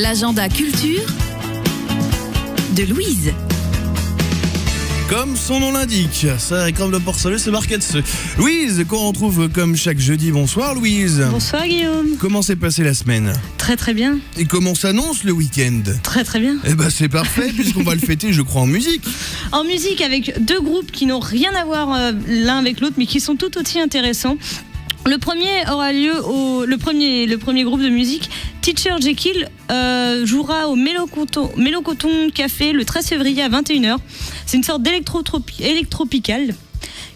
L'agenda culture de Louise. Comme son nom l'indique, ça réclame le porcelet, c'est marqué dessus. Louise, qu'on retrouve comme chaque jeudi. Bonsoir Louise. Bonsoir Guillaume. Comment s'est passée la semaine? Très très bien. Et comment s'annonce le week-end? Très très bien. Eh ben c'est parfait puisqu'on va le fêter, je crois, en musique. En musique avec deux groupes qui n'ont rien à voir l'un avec l'autre mais qui sont tout aussi intéressants. Le premier aura lieu le premier groupe de musique, Teacher Jekyll, jouera au Mélocoton Café le 13 février à 21h. C'est une sorte d'électropical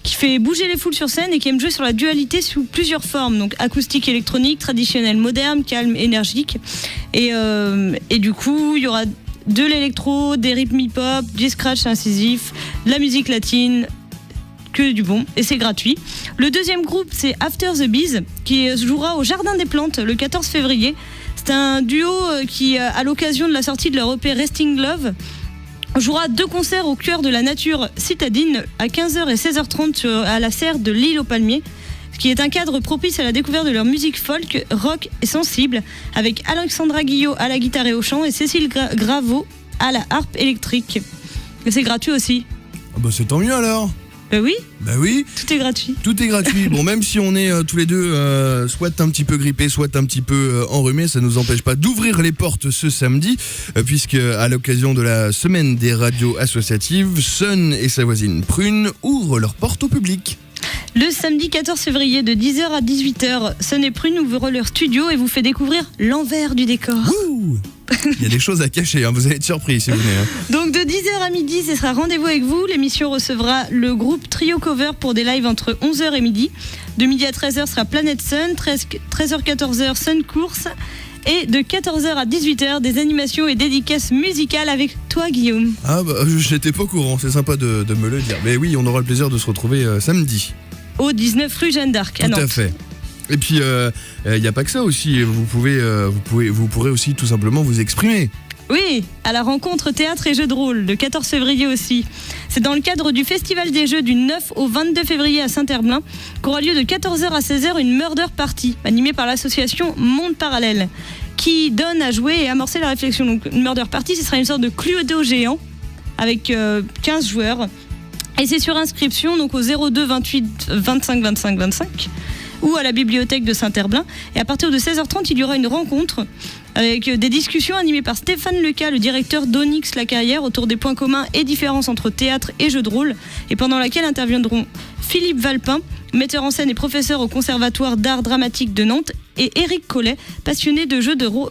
qui fait bouger les foules sur scène et qui aime jouer sur la dualité sous plusieurs formes, donc acoustique, électronique, traditionnelle, moderne, calme, énergique. Et du coup, il y aura de l'électro, des rythmes hip-hop, du scratch incisif, de la musique latine, que du bon, et c'est gratuit. Le deuxième groupe, c'est After the Bees, qui jouera au Jardin des Plantes le 14 février. C'est un duo qui, à l'occasion de la sortie de leur EP Resting Love, jouera deux concerts au cœur de la nature citadine à 15h et 16h30 à la serre de l'île aux Palmiers, ce qui est un cadre propice à la découverte de leur musique folk, rock et sensible, avec Alexandra Guillot à la guitare et au chant et Cécile Graveau à la harpe électrique. Et c'est gratuit aussi. Ah bah c'est tant mieux alors. Oui. Bah oui. Tout est gratuit. Tout est gratuit. Bon, même si on est tous les deux soit un petit peu grippés, soit un petit peu enrhumés, ça nous empêche pas d'ouvrir les portes ce samedi, puisque à l'occasion de la semaine des radios associatives, Sun et sa voisine Prune ouvrent leurs portes au public. Le samedi 14 février de 10h à 18h, Sun et Prune ouvrent leur studio et vous fait découvrir l'envers du décor. Ouh. Il y a des choses à cacher, hein. Vous allez être surpris si vous venez. Donc de 10h à midi, ce sera Rendez-vous avec vous. L'émission recevra le groupe Trio Cover pour des lives entre 11h et midi. De midi à 13h sera Planète Sun, 13h-14h Sun Course. Et de 14h à 18h, des animations et dédicaces musicales avec toi Guillaume. Ah bah j'étais pas au courant, c'est sympa de me le dire. Mais oui, on aura le plaisir de se retrouver samedi. Au 19 rue Jeanne d'Arc à Nantes. Tout à fait. Et puis, il n'y a pas que ça aussi, vous pourrez aussi tout simplement vous exprimer. Oui, à la rencontre théâtre et jeux de rôle, le 14 février aussi. C'est dans le cadre du Festival des Jeux du 9 au 22 février à Saint-Herblain qu'aura lieu de 14h à 16h une murder party, animée par l'association Monde Parallèle, qui donne à jouer et amorcer la réflexion. Donc une murder party, ce sera une sorte de Cluedo géant avec 15 joueurs. Et c'est sur inscription, donc au 02 28 25 25 25 ou à la bibliothèque de Saint-Herblain. Et à partir de 16h30, il y aura une rencontre avec des discussions animées par Stéphane Lecas, le directeur d'Onyx La Carrière, autour des points communs et différences entre théâtre et jeux de rôle, et pendant laquelle interviendront Philippe Valpin, metteur en scène et professeur au Conservatoire d'art dramatique de Nantes, et Éric Collet, passionné de jeux de rôle,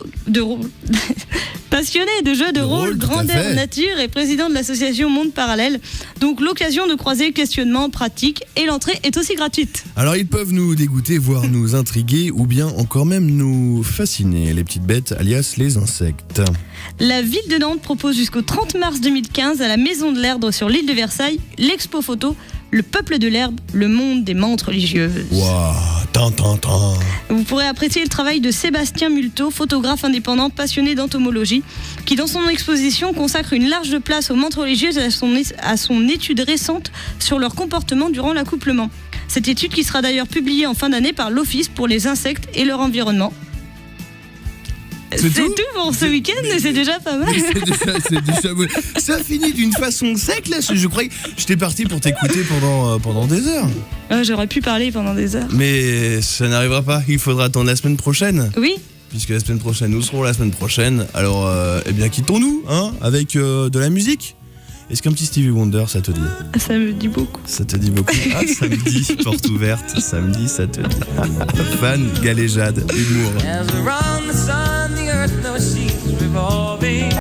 grandeur nature et président de l'association Monde Parallèle. Donc l'occasion de croiser questionnements pratiques, et l'entrée est aussi gratuite. Alors ils peuvent nous dégoûter, voire nous intriguer, ou bien encore même nous fasciner, les petites bêtes, alias les insectes. La ville de Nantes propose jusqu'au 30 mars 2015 à la Maison de l'Erdre sur l'île de Versailles l'expo photo Le peuple de l'herbe, le monde des mantes religieuses. Waouh, Vous pourrez apprécier le travail de Sébastien Multeau, photographe indépendant passionné d'entomologie, qui dans son exposition consacre une large place aux mantes religieuses et à son étude récente sur leur comportement durant l'accouplement. Cette étude qui sera d'ailleurs publiée en fin d'année par l'Office pour les insectes et leur environnement. C'est tout pour ce week-end, c'est déjà pas mal. C'est déjà... Ça finit d'une façon sec là. Je croyais que j'étais parti pour t'écouter pendant des heures. J'aurais pu parler pendant des heures. Mais ça n'arrivera pas, il faudra attendre la semaine prochaine. Oui. Puisque la semaine prochaine, nous serons la semaine prochaine. Alors, eh bien, quittons-nous avec de la musique. Est-ce qu'un petit Stevie Wonder, ça te dit? Ça me dit beaucoup. Ça te dit beaucoup. Ah, samedi, porte ouverte. Samedi, ça te dit. Fan, galéjade, humour.